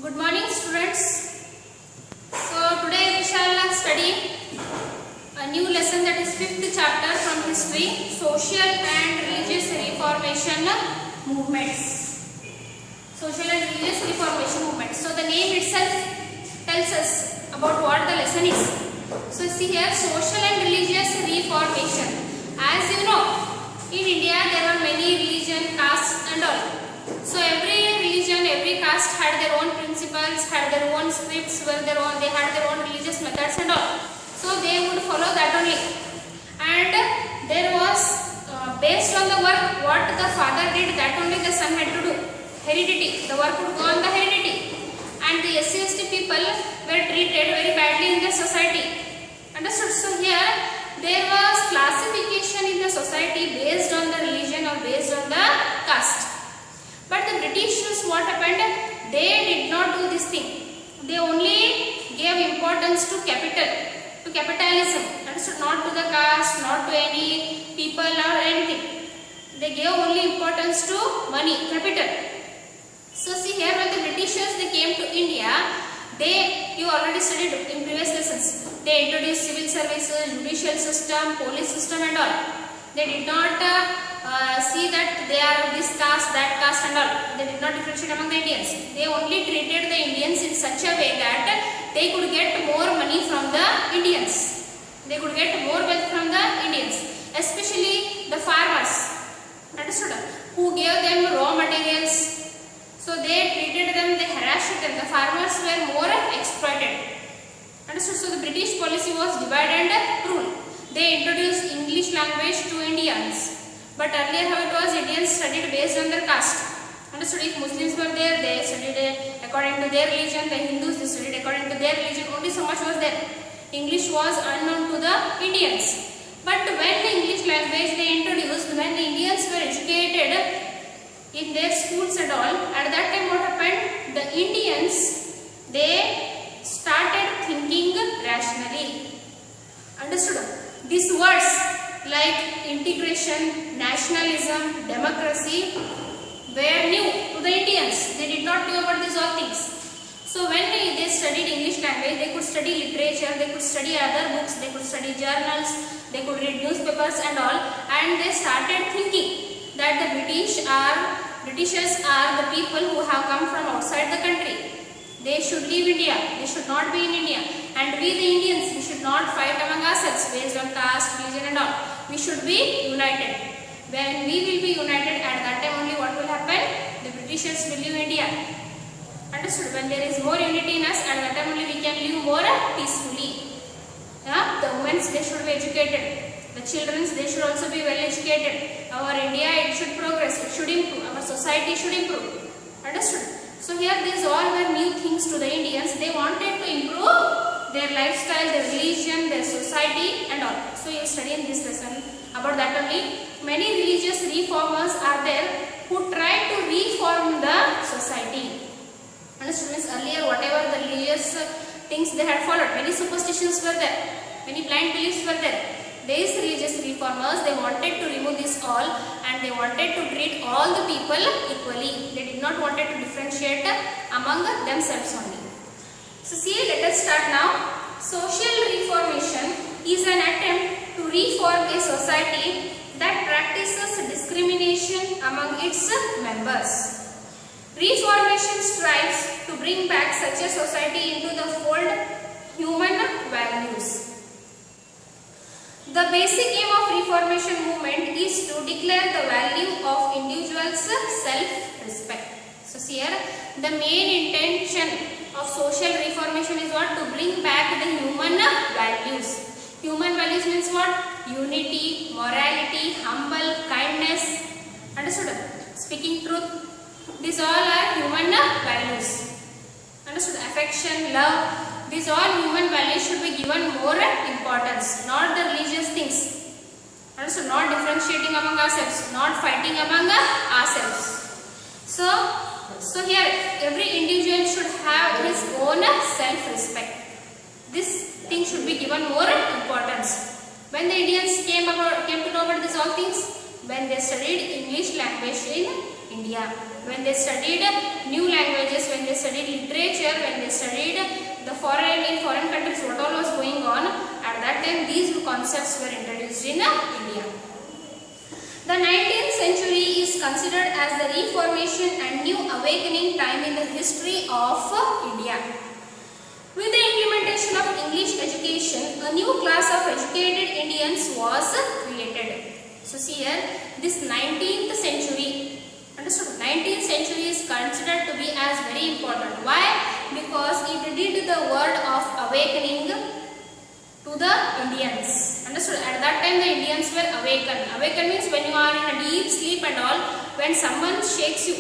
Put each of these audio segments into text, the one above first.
Good morning, students. So today we shall study a new lesson, that is 5th chapter from history, social and religious reformation movements. Social and religious reformation movements. So the name itself tells us about what the lesson is. So see here, social and religious reformation. As you know, in India there are many religion, castes and all. So every religion, every caste had their own principles, had their own scripts, they had their own religious methods and all. So they would follow that only. And there was, based on the work, what the father did, that only the son had to do. Heredity, the work would go on the heredity. And the SC/ST people were treated very badly in the society. Understood? So here, there was classification in the society based on the religion or based on the caste. But the Britishers, what happened? They did not do this thing. They only gave importance to capitalism. Understood? Not to the caste, not to any people or anything. They gave only importance to money, capital. So see here, when the Britishers they came to India, you already studied in previous lessons. They introduced civil services, judicial system, police system and all. They did not see that they are this caste, that caste and all. They did not differentiate among the Indians. They only treated the Indians in such a way that they could get more money from the Indians. They could get more wealth from the Indians, especially the farmers. Understood? Who gave them raw materials. So they treated them, they harassed them. The farmers were more exploited. Understood? So the British policy was divide and rule. They introduced English language to Indians. But earlier how it was, Indians studied based on their caste. Understood? If Muslims were there, they studied according to their religion. The Hindus, they studied according to their religion. Only so much was there. English was unknown to the Indians. But when the English language they introduced, when the Indians were educated in their schools and all, at that time what happened? The Indians, they started thinking rationally. Understood? These words like integration, nationalism, democracy were new to the Indians. They did not know about these all things. So when they studied English language, they could study literature, they could study other books, they could study journals, they could read newspapers and all, and they started thinking that the Britishers are the people who have come from outside the country. They should leave India. They should not be in India. And we the Indians, we should not fight among ourselves based on caste, religion and all. We should be united. When we will be united, at that time only what will happen? The Britishers will leave India. Understood? When there is more unity in us, at that time only we can live more peacefully. Yeah? The women, they should be educated. The children, they should also be well educated. Our India, it should progress, it should improve. Our society should improve. Understood? So here these all were new things to the Indians. They wanted to improve their lifestyle, their religion, their society and all. So you study in this lesson about that only. Many religious reformers are there who try to reform the society. Understood? Means earlier whatever the religious things they had followed, many superstitions were there, many blind beliefs were there. These religious reformers, they wanted to remove this all and they wanted to treat all the people equally. They did not wanted to differentiate among themselves only. So see, let us start now. Social reformation is an attempt to reform a society that practices discrimination among its members. Reformation strives to bring back such a society into the fold human values. The basic aim of Reformation movement is to declare the value of individuals' self-respect. So here, the main intention of social reformation is what? To bring back the human values. Human values means what? Unity, morality, humble, kindness. Understood? Speaking truth. These all are human values. Understood? Affection, love. These all human values should be given more importance, not the religious things. Also, not differentiating among ourselves, not fighting among ourselves. So here every individual should have his own self-respect. This thing should be given more importance. When the Indians came to know about these all things, when they studied English language in India. When they studied new languages, when they studied literature, when they studied the foreign countries, what all was going on, at that time these concepts were introduced in India. The 19th century is considered as the reformation and new awakening time in the history of India. With the implementation of English education, a new class of educated Indians was created. So see here, this 19th century, understood? 19th century is considered to be as very important. Why? Because it did the word of awakening to the Indians. Understood? At that time the Indians were awakened. Awakened means when you are in a deep sleep and all, when someone shakes you,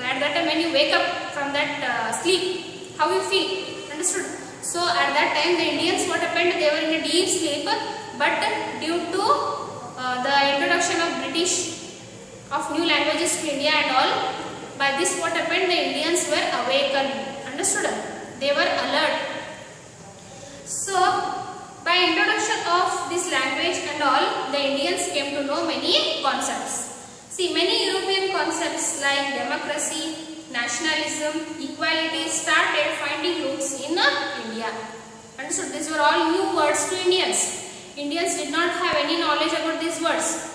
at that time when you wake up from that sleep, how you feel? Understood? So at that time the Indians, what happened? They were in a deep sleep, but due to the introduction of British, of new languages to India and all, by this what happened? The Indians were awakened. Understood? They were alert. So by introduction of this language and all, the Indians came to know many concepts. See, many European concepts like democracy, nationalism, equality started finding roots in India. Understood? These were all new words to Indians. Indians did not have any knowledge about these words,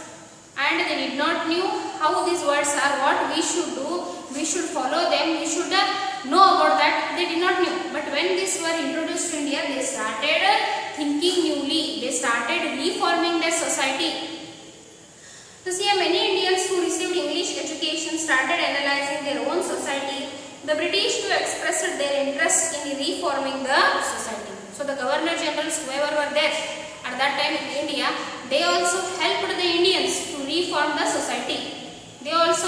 and they did not knew how these words are, what we should do, we should follow them, we should know about that. They did not know. But when these were introduced to India, they started thinking newly. They started reforming their society. So see, many Indians who received English education started analyzing their own society. The British too expressed their interest in reforming the society. So the governor generals, whoever were there at that time in India, they also helped the Indians to reform the society. They also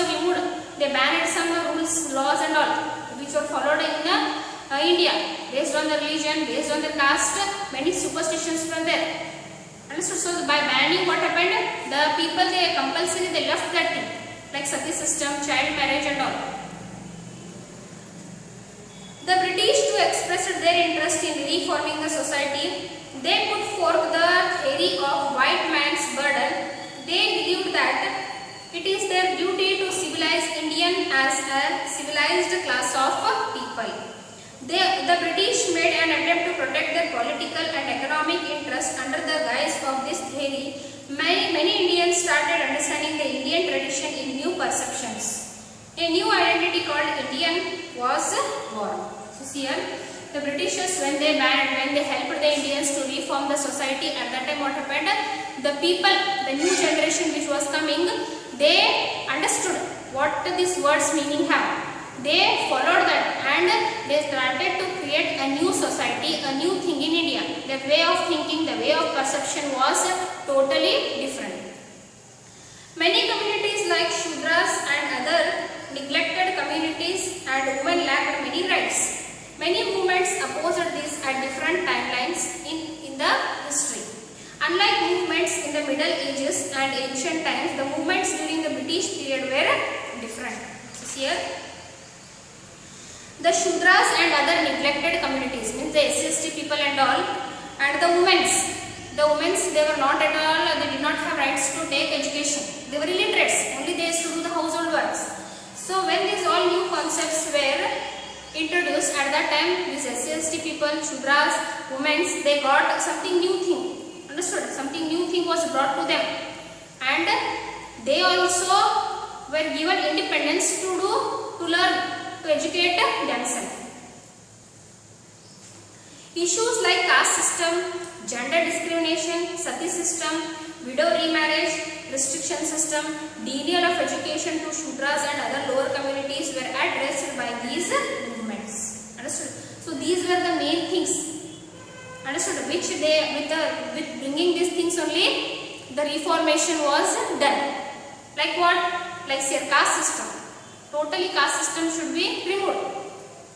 they banned some rules, laws and all, which were followed in India, based on the religion, based on the caste, many superstitions were there. Understood? So by banning, what happened? The people, they compulsory, they left that thing, like sati system, child marriage and all. The British too expressed their interest in reforming the society. They put forth the theory of white man's burden. They believed that it is their duty to civilize Indian as a civilized class of people. The British made an attempt to protect their political and economic interests under the guise of this theory. Many Indians started understanding the Indian tradition in new perceptions. A new identity called Indian was born. So see here, the Britishers, when they helped the Indians to reform the society, at that time what happened? The people, the new generation which was coming, they understood what these words meaning have. They followed that and they started to create a new society, a new thing in India. Their way of thinking, the way of perception was totally different. Many communities like Shudras and other neglected communities and women lacked many rights. Many movements opposed this at different timelines in the history. Unlike movements in the Middle Ages and ancient times, the movements during the British period were different. So here, the Shudras and other neglected communities, means the SC/ST people and all, and the women's, they were not at all, they did not have rights to take education. They were illiterates, only they used to do the household works. So when these all new concepts were introduced at that time, these SC/ST people, Shudras, women's, they got something new thing. Understood? Something new thing was brought to them, and they also were given independence to learn, to educate themselves. Issues like caste system, gender discrimination, sati system, widow remarriage, restriction system, denial of education to Shudras and other lower communities were addressed by these movements. Understood? So these were the main things. Understood? Which they, with bringing these things only, the reformation was done. Like what? Like say caste system. Totally caste system should be removed.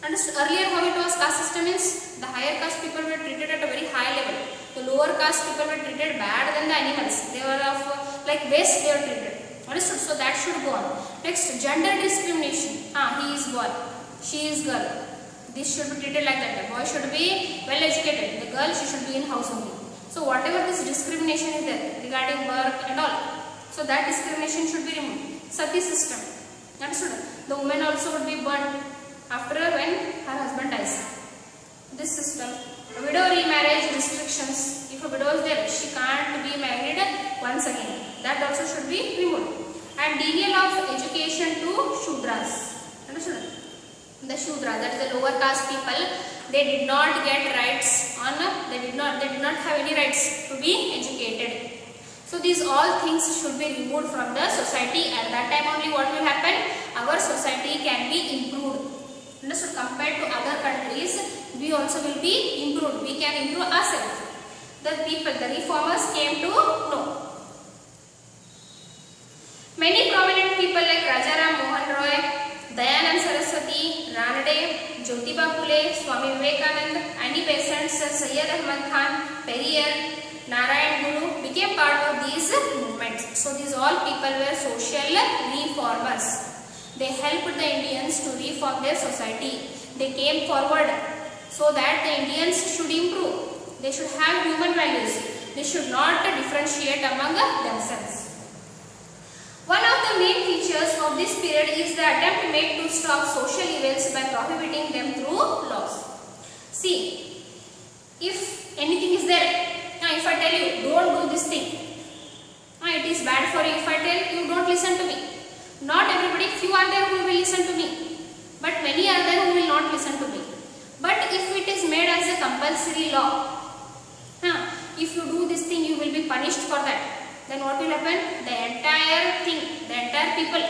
Understood? Earlier how it was, caste system means the higher caste people were treated at a very high level. The lower caste people were treated bad than the animals. They were of like waste they were treated. Understood? So that should go on. Next, gender discrimination. He is boy, she is girl. This should be treated like that. The boy should be well educated. The girl, she should be in house only. So whatever this discrimination is there regarding work and all, so that discrimination should be removed. Sati system. Understood? The woman also would be burnt after when her husband dies. This system. Widow remarriage restrictions. If a widow is there, she can't be married once again. That also should be removed. And denial of education to Shudras. Understood? The Shudras, that is the lower caste people, they did not get rights on. They did not have any rights to be educated. So these all things should be removed from the society. At that time only what will happen? Our society can be improved. Understood? Compared to other countries, we also will be improved. We can improve ourselves. The people, the reformers came to know. Many prominent people like Rajaram Mohan Roy, Dayanand Saraswati, Ranade, Jyotiba Phule, Swami Vivekanand, Annie Besant, Syed Ahmad Khan, Periyar, Narayan Guru became part of these movements. So these all people were social reformers. They helped the Indians to reform their society. They came forward so that the Indians should improve. They should have human values. They should not differentiate among themselves. One of the main features of this period is the attempt made to stop social evils by prohibiting them through laws. See, if anything is there, if I tell you, don't do this thing, it is bad for you. If I tell you, don't listen to me. Not everybody, few are there who will listen to me, but many are there who will not listen to me. But if it is made as a compulsory law, if you do this thing, you will be punished for that. Then what will happen? The entire thing, the entire people,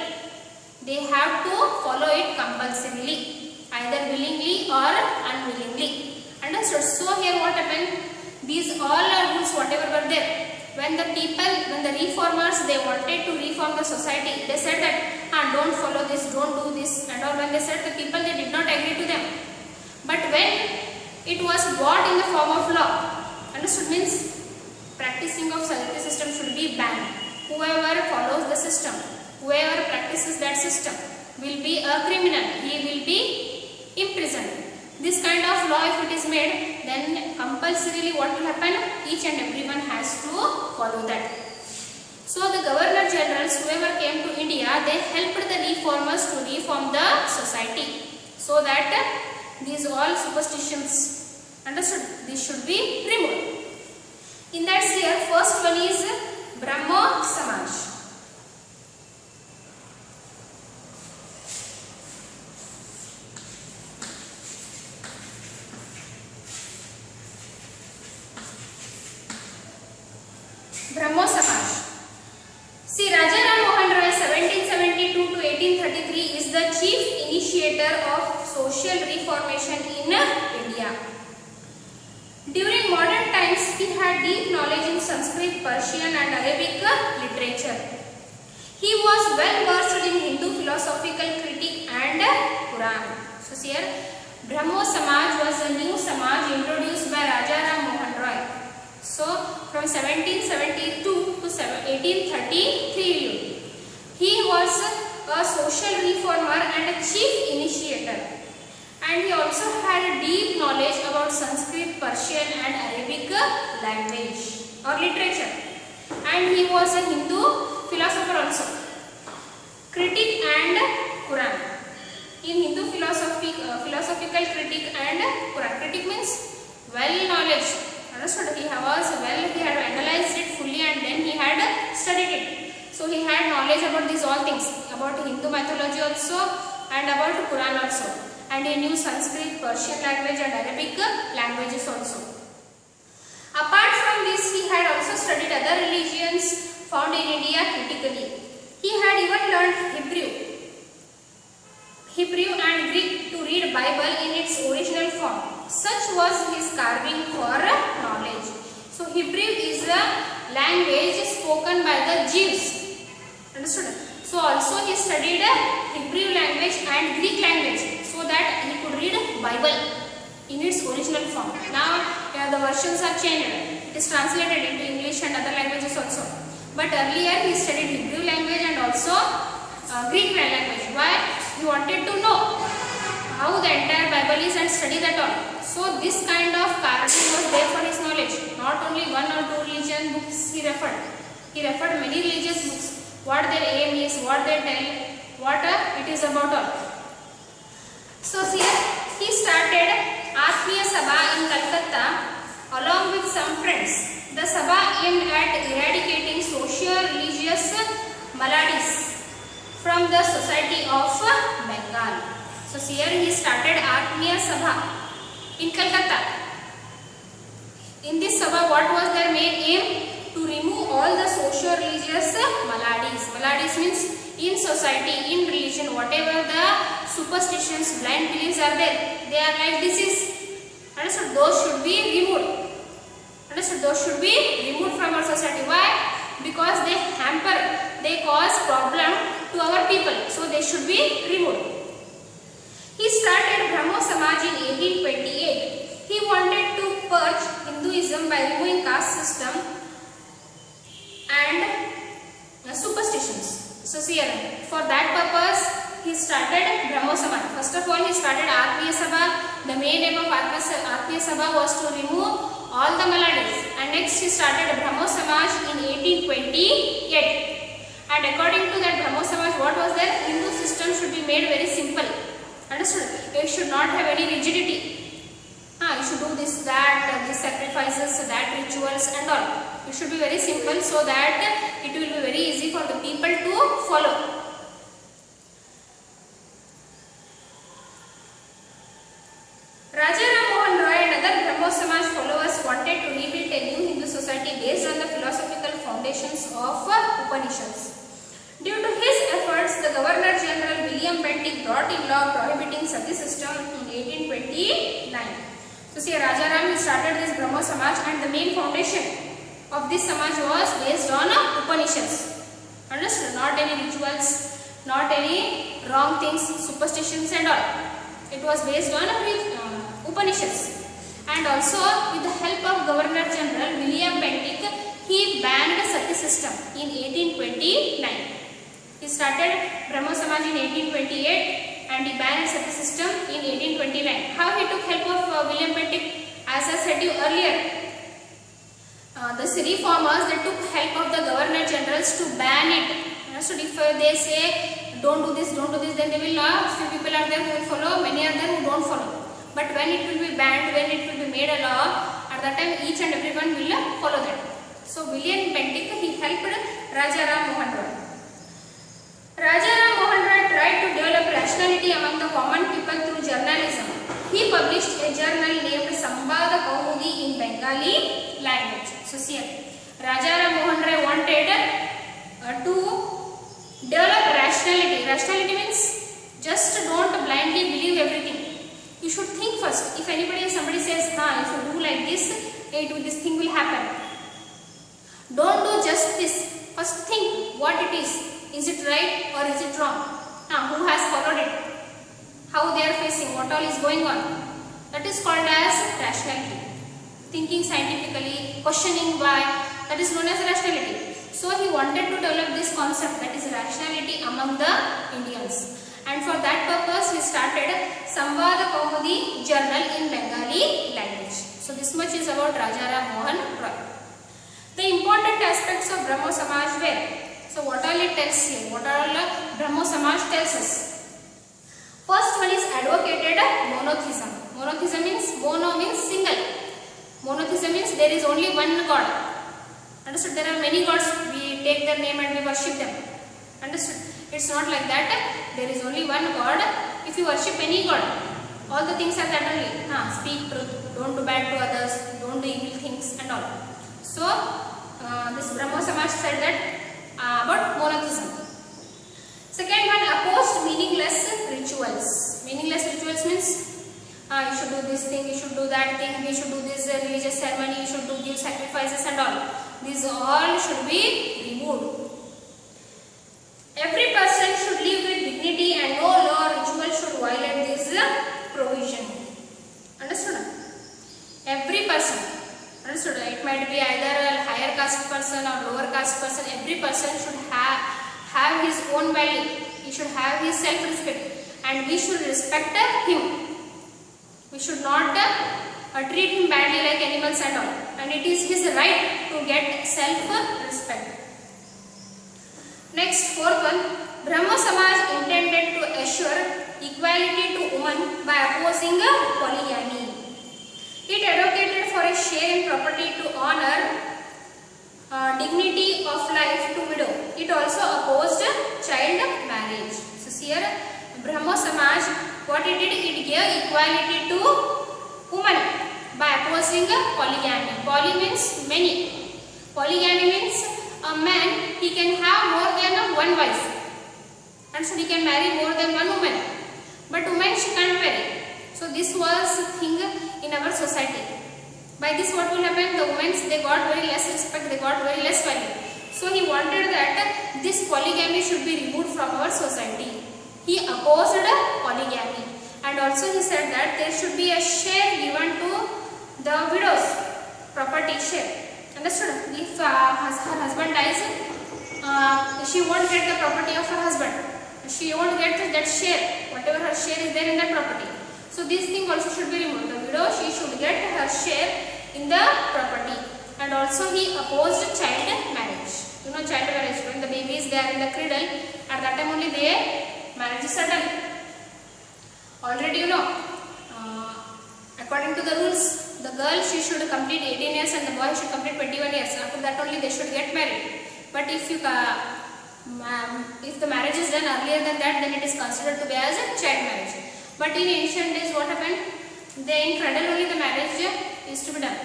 they have to follow it compulsorily, either willingly or unwillingly. Understood? So here what happened? These all rules, whatever were there, when the reformers, they wanted to reform the society, they said that, don't follow this, don't do this, and all. When they said, the people, they did not agree to them. But when it was brought in the form of law, understood, means practicing of salary system should be banned. Whoever follows the system, whoever practices that system will be a criminal. He will be imprisoned. This kind of law, if it is made, then compulsorily what will happen? Each and everyone has to follow that. So the governor generals, whoever came to India, they helped the reformers to reform the society, so that these all superstitions, understood, these should be removed. In that sphere, first one is Brahmo Samaj. Brahmo Samaj. See, Rajaram Mohan Roy 1772 to 1833 is the chief initiator of social reformation in India. During modern times, he had deep knowledge in Sanskrit, Persian and Arabic literature. He was well versed in Hindu philosophical critique and Quran. So here, Brahmo Samaj was a new Samaj introduced by Rajaram Mohan Roy. So from 1772 to 1833, he was a social reformer and a chief initiator. And he also had a deep knowledge about Sanskrit, Persian and Arabic language or literature. And he was a Hindu philosopher also. Critique and Quran. In Hindu philosophical critique and Quran. Critique means well knowledge. Understood? He had analyzed it fully and then he had studied it. So he had knowledge about these all things, about Hindu mythology also and about Quran also. And he knew Sanskrit, Persian language and Arabic languages also. Apart from this, he had also studied other religions found in India critically. He had even learned Hebrew and Greek to read Bible in its original form. Such was his carving for knowledge. So Hebrew is a language spoken by the Jews. Understood? So also he studied Hebrew language and Greek language so that he could read Bible in its original form. Now the versions are changed. It is translated into English and other languages also. But earlier he studied Hebrew language and also Greek language. Why? He wanted to know how the entire Bible is and study that all. So this kind of carving was there for his knowledge. Not only one or two religion books he referred. He referred many religious books. What their aim is, what they tell, what it is about all. So here he started Atmiya Sabha in Calcutta along with some friends. The Sabha aimed at eradicating socio-religious maladies from the society of Bengal. So here he started Atmiya Sabha in Calcutta. In this Sabha, what was their main aim? To remove all the socio-religious maladies. Maladies means in society, in religion, whatever the superstitions, blind beliefs are there, they are like disease. Understood? Those should be removed. Understood? Those should be removed from our society. Why? Because they hamper, they cause problem to our people. So they should be removed. He started Brahmo Samaj in 1828. He wanted to purge Hinduism by removing caste system and superstitions. So here, for that purpose, he started Brahmo Samaj. First of all, he started Atmiya Sabha. The main aim of Atmiya Sabha was to remove all the maladies. And next, he started Brahmo Samaj in 1828. And according to that Brahmo Samaj, what was there? Hindu system should be made very simple. Understood? It should not have any rigidity. You should do this, that, these sacrifices, that rituals and all. It should be very simple so that it will be very easy for the people to follow. Raja Ram Mohan Roy and other Brahmo Samaj followers wanted to rebuild a new Hindu society based on the philosophical foundations of Upanishads. Due to his efforts, the Governor General William Bentinck brought in law prohibiting sati system in 1829. So see, Raja Ram started this Brahmo Samaj and the main foundation of this Samaj was based on Upanishads. Understood? Not any rituals, not any wrong things, superstitions and all. It was based on Upanishads. And also with the help of Governor General William Bentinck, he banned sati system in 1829. He started Brahmo Samaj in 1828 and he banned sati system in 1829. How he took help of William Bentinck? As I said you earlier, the reformers, they took help of the Governor Generals to ban it. So if they say don't do this, then they will few people are there who will follow, many are there who don't follow. But when it will be banned, when it will be made a law, at that time each and everyone will follow that. So William Bentinck, he helped Raja Ram Mohan Roy. Raja Ram Mohan Roy tried to develop rationality among the common people through journalism. He published a journal named Sambada Kaumudi in Bengali language. So see, Raja Ram Mohan Roy wanted to develop rationality. Rationality means just don't blindly believe everything. You should think first. If somebody says, if you do like this, this thing will happen. Don't do just this. First think what it is. Is it right or is it wrong? Who has followed it? How they are facing? What all is going on? That is called as rationality. Thinking scientifically, questioning why. That is known as rationality. So he wanted to develop this concept, that is rationality among the Indians. And for that purpose, he started Sambada Kaumudi journal in Bengali language. So this much is about Raja Ram Mohan Roy. The important aspects of Brahmo Samaj were, so what all it tells here, what all Brahmo Samaj tells us. First one is advocated monotheism. Monotheism means, mono means single. Monotheism means there is only one God. Understood? There are many gods, we take their name and we worship them. Understood? It's not like that. There is only one God. If you worship any God, all the things are that only. Speak truth, don't do bad to others, don't do evil things and all. So, this Brahmo Samaj said that about monotheism. Second one, opposed meaningless rituals. Meaningless rituals means you should do this thing, you should do that thing, we should do this religious ceremony, you should give sacrifices and all. These all should be removed. Every person should live with dignity and no law or ritual should violate this provision. Understood? Every person. Understood? It might be either a higher caste person or lower caste person. Every person should have his own value. He should have his self-respect. And we should respect him. We should not treat him badly like animals and all. And it is his right to get self-respect. Next, fourth one, Brahmo Samaj intended to assure equality to women by opposing polygamy. It advocated for a share in property to honor dignity of life to widow. It also opposed child marriage. So here Brahmo Samaj, what it did, it gave equality to women by opposing polygamy. Poly means many. Polygamy means a man, he can have more than one wife, and so he can marry more than one woman. But woman, she can't marry. So this was thing in our society. By this what will happen? The women, they got very less respect, they got very less value. So he wanted that this polygamy should be removed from our society. He opposed polygamy, and also he said that there should be a share given to the widows, property share. Understood? If her husband dies, she won't get the property of her husband. She won't get that share, whatever her share is there in that property. So this thing also should be removed. The widow, she should get her share in the property. And also he opposed child marriage. You know child marriage, when the baby is there in the cradle, at that time only their marriages are done. Already you know, according to the rules, the girl, she should complete 18 years and the boy should complete 21 years. After that only they should get married. But if the marriage is done earlier than that, then it is considered to be as a child marriage. But in ancient days, what happened? In cradle only the marriage is to be done.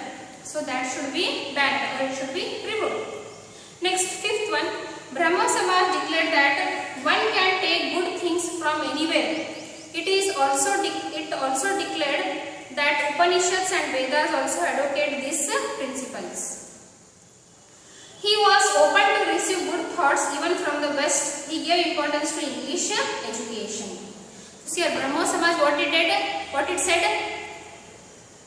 So that should be banned, or it should be removed. Next, fifth one, Brahmo Samaj declared that one can take good things from anywhere. It also declared that Upanishads and Vedas also advocate these principles. He was open to receive good thoughts even from the West. He gave importance to English education. See here, Brahmo Samaj, what it did? What it said?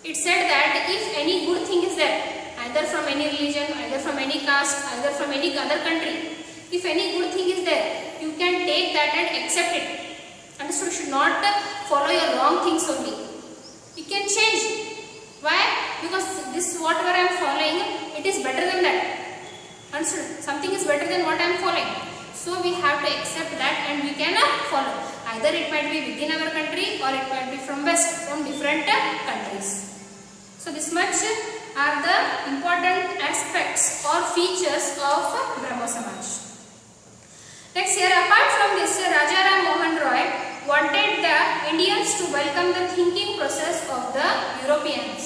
It said that if any good thing is there, either from any religion, either from any caste, either from any other country, if any good thing is there, you can take that and accept it. Understood? You should not follow your wrong things only. You can change. Why? Because this whatever I am following, it is better than that. Understood? Something is better than what I am following. So we have to accept that and we can follow. Either it might be within our country or it might be from West, from different countries. So this much are the important aspects or features of Brahmo Samaj. Next here, apart from this, Rajaram Mohan Roy wanted the Indians to welcome the thinking process of the Europeans.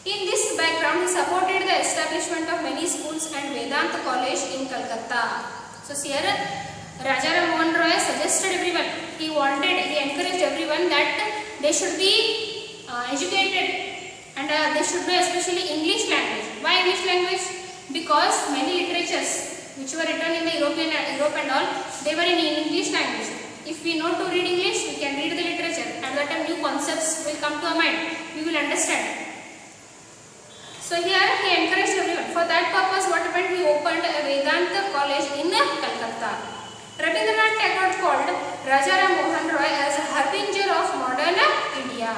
In this background, he supported the establishment of many schools and Vedanta College in Calcutta. So here, Rajaram Mohan Roy suggested everyone, he encouraged everyone that they should be educated and they should know especially English language. Why English language? Because many literatures which were written in the Europe and all, they were in English language. If we know to read English, we can read the literature, and that time new concepts will come to our mind. We will understand. So here he encouraged everyone. For that purpose, what happened? He opened a Vedanta college in Calcutta. Rabindranath Tagore called Rajaram Mohan Roy as a harbinger of modern India,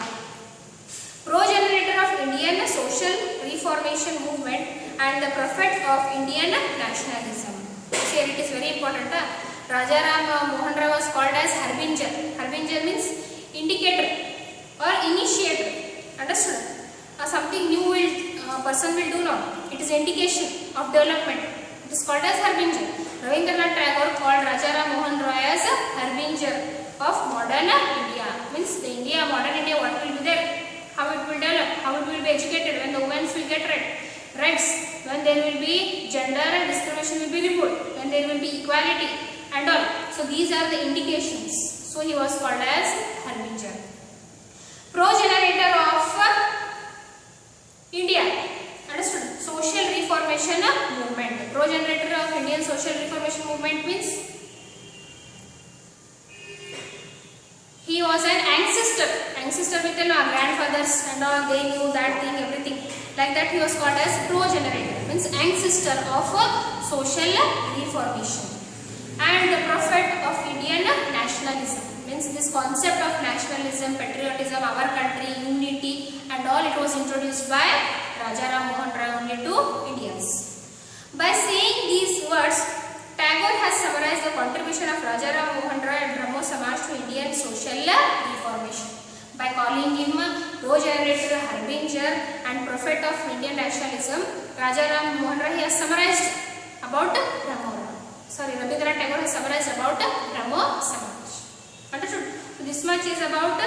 progenitor of Indian social reformation movement and the prophet of Indian nationalism. Here it is very important. Rajaram Mohan Roy was called as harbinger. Harbinger means indicator or initiator. Understood? Something new person will do now. It is indication of development. It is called as harbinger. Rabindranath Tagore called Rajaram Mohan Roy as a harbinger of modern India. Means the India, modern India, what will be there? How it will develop? How it will be educated? When the women will get rights? When there will be gender and discrimination will be removed? When there will be equality and all? So these are the indications. So he was called as harbinger. Progenitor of India. Understood? Social reformation movement. Progenitor of Indian social reformation movement means he was an ancestor. Ancestor with our grandfathers and all, they knew that thing, everything. Like that he was called as progenitor. Means ancestor of social reformation. And the prophet of Indian nationalism. Means this concept of nationalism, patriotism, our country, unity and all, it was introduced by Rajaram Mohan Roy only to Indians. By saying these words, Tagore has summarized the contribution of Rajaram Mohan Roy and Brahmo Samaj to Indian social reformation by calling him co-generator, harbinger and prophet of Indian nationalism. Rajaram Mohan Roy has summarized about Rabindranath Tagore has summarized about Brahmo Samaj. Understood? So this much is about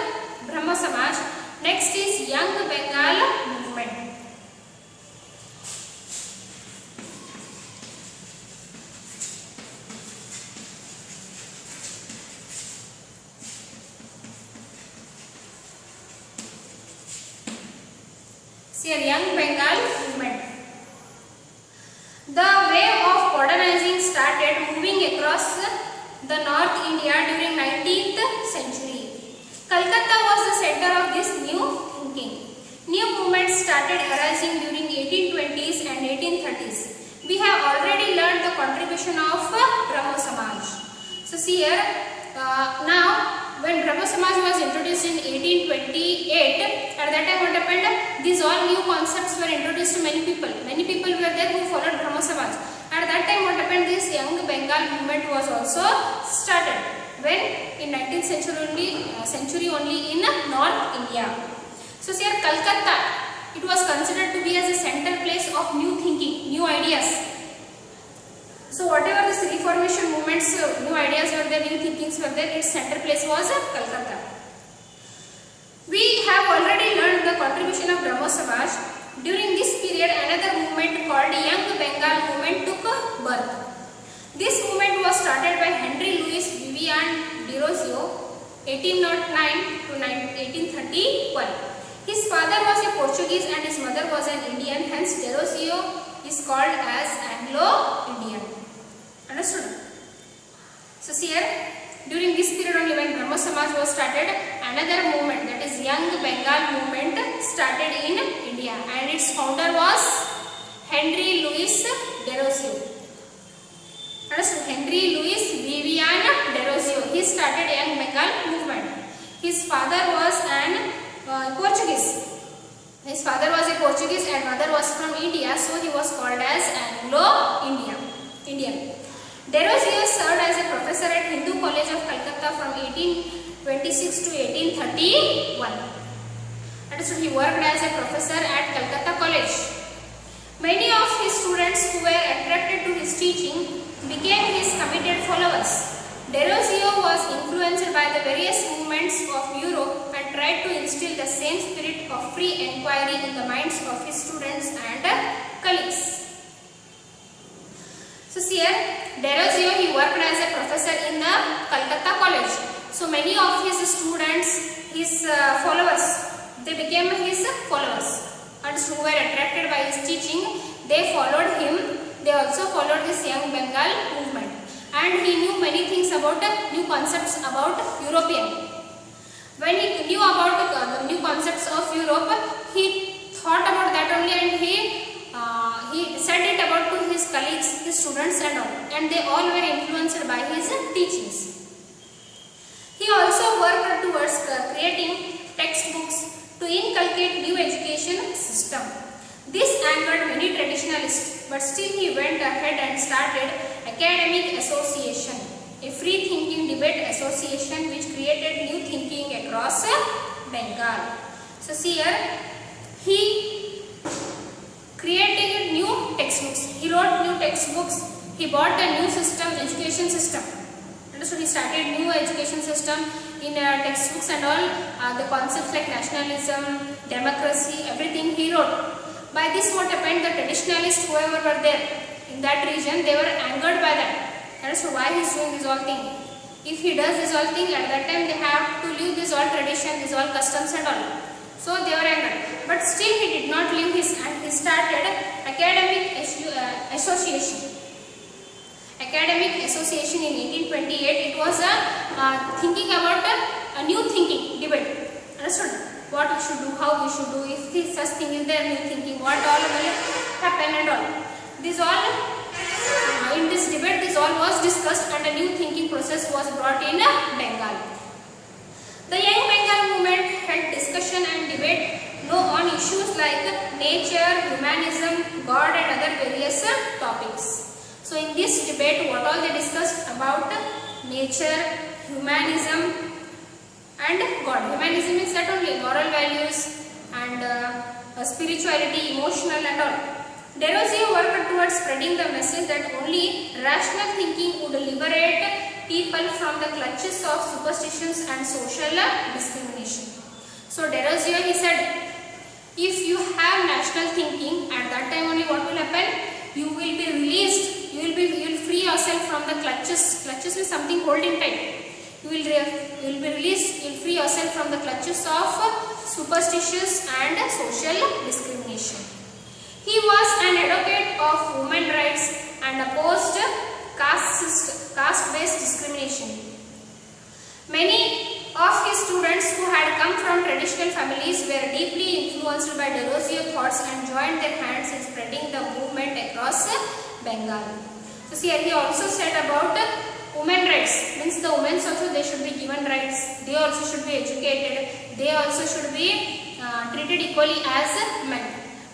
Brahmo Samaj. Next is Young Bengal movement. Here, Young Bengal movement. The wave of modernizing started moving across the North India during 19th century. Calcutta was the center of this new thinking. New movements started arising during 1820s and 1830s. We have already learned the contribution of Brahmo Samaj. So see here, now when Brahmo Samaj was introduced in 1828, at that time what happened? These all new concepts were introduced to many people. Many people were there who followed Brahmo Samaj. At that time what happened? This Young Bengal movement was also started. When? In 19th century only in North India. So here Calcutta, it was considered to be as a center place of new thinking, new ideas. So whatever this reformation movements, new ideas were there, new thinkings were there, its center place was Calcutta. We have already learned the contribution of Brahmo Samaj. During this period, another movement called Young Bengal movement took birth. This movement was started by Henry Louis Vivian Desrosiers, 1809 to 1831. His father was a Portuguese and his mother was an Indian, hence Desrosiers is called as Anglo-Indian. Understood? So see here, during this period only when Brahmo Samaj was started, another movement, that is Young Bengal movement, started in India and its founder was Henry Louis Desrosiers. Understood? Henry Louis Vivian Desrosiers. He started Young Bengal movement. His father was an Portuguese. His father was a Portuguese and mother was from India, so he was called as Anglo-Indian. Desrosiers served as a professor at Hindu College of Calcutta from 1826 to 1831. Understood? He worked as a professor at Calcutta College. Many of his students who were attracted to his teaching became his committed followers. Desrosiers was influenced by the various movements of Europe and tried to instill the same spirit of free enquiry in the minds of his students and colleagues. So here, Desrosiers, he worked as a professor in the Calcutta College. So many of his students, his followers, they became his followers. And who were attracted by his teaching, they followed him. They also followed this Young Bengal movement. And he knew many things about new concepts about European. When he knew about the new concepts of Europe, he thought about that only and he said it about to his colleagues, his students and all. And they all were influenced by his teachings. He also worked towards creating textbooks to inculcate new education system. This angered many traditionalists, but still he went ahead and started Academic Association, a free thinking debate association which created new thinking across Bengal. So see here, he created new textbooks. He wrote new textbooks. He bought a new system, education system. So he started new education system in textbooks and all the concepts like nationalism, democracy, everything he wrote. By this what happened, the traditionalists whoever were there in that region, they were angered by that. And so why he is doing this all thing? If he does this all thing, at that time they have to leave this all tradition, this all customs and all. So they were angered. But still he did not leave his and he started Academic Association. Academic Association in 1828. It was thinking about a new thinking debate. Understood? What we should do, how we should do, if this such thing is there, new thinking, what all will happen and all. This all, in this debate, this all was discussed and a new thinking process was brought in Bengal. The Young Bengal movement had discussion and debate on issues like nature, humanism, God and other various topics. So So in this debate, what all they discussed about nature, humanism and God. Humanism is that only moral values and spirituality, emotional and all. Desrosiers worked towards spreading the message that only rational thinking would liberate people from the clutches of superstitions and social discrimination. So Desrosiers, he said, if you have national thinking, at that time only what will happen? You will be released. You will free yourself from the clutches. Clutches is something holding tight. You will be released. You will free yourself from the clutches of superstitions and social discrimination. He was an advocate of women's rights and opposed caste-based discrimination. Many of his students who had come from traditional families were deeply influenced by Desrosiers' thoughts and joined their hands in spreading the movement across Bengal. So see, he also said about women rights, means the women also they should be given rights, they also should be educated, they also should be treated equally as men.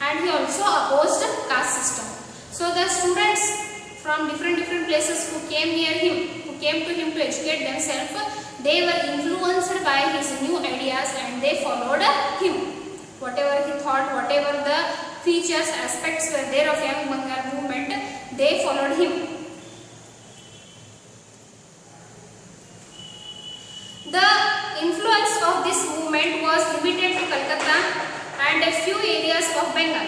And he also opposed caste system. So the students from different places who came near him, who came to him to educate themselves, they were influenced by his new ideas and they followed him. Whatever he thought, whatever the features, aspects were there of Young Bengal movement, they followed him. The influence of this movement was limited to Calcutta and a few areas of Bengal.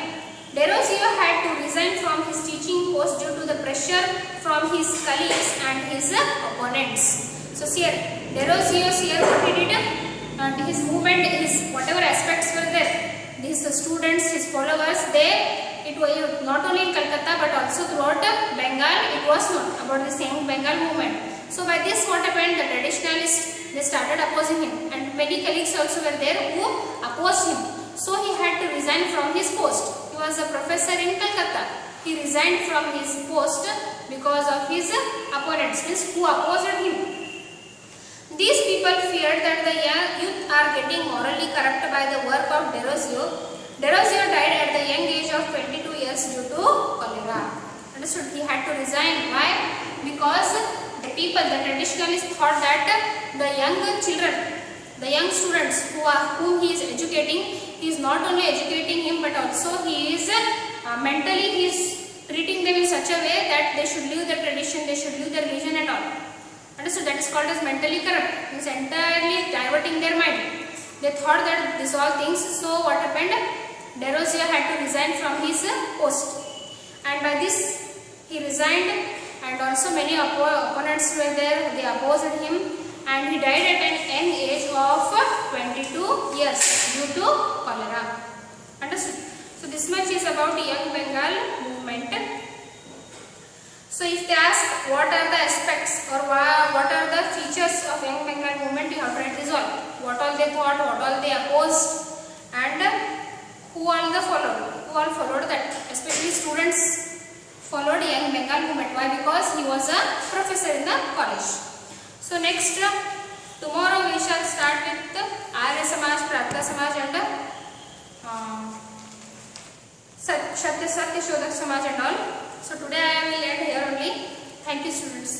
Desrosiers had to resign from his teaching post due to the pressure from his colleagues and his opponents. So here, Desrosiers here what he did, and his movement, his whatever aspects were there, his students, his followers, it was not only in Calcutta but also throughout Bengal, it was known about the same Bengal movement. So by this what happened, the traditionalists, they started opposing him and many colleagues also were there who opposed him. So he had to resign from his post. He was a professor in Calcutta. He resigned from his post because of his opponents, means who opposed him. These people feared that the young youth are getting morally corrupt by the work of Desrosiers. Desrosiers died at the young age of 22 years due to cholera. Understood? He had to resign. Why? Because the people, the traditionalists thought that the young children, the young students whom he is educating, he is not only educating him but also he is mentally he is treating them in such a way that they should leave the tradition, they should leave the religion and all. Understood? That is called as mentally corrupt. He is entirely diverting their mind. They thought that these all things. So what happened? Desrosiers had to resign from his post, and by this he resigned, and also many opponents were there. They opposed him. And he died at an young age of 22 years due to cholera. Understood? So this much is about Young Bengal movement. So if they ask what are the aspects or what are the features of Young Bengal movement, you have to write this all. What all they thought, what all they opposed, and who all followed that. Especially students followed Young Bengal movement. Why? Because he was a professor in the college. So next, tomorrow we shall start with Arya Samaj, Prartha Samaj and Satya Shodhak Samaj and all. So today I will end here only. Thank you students.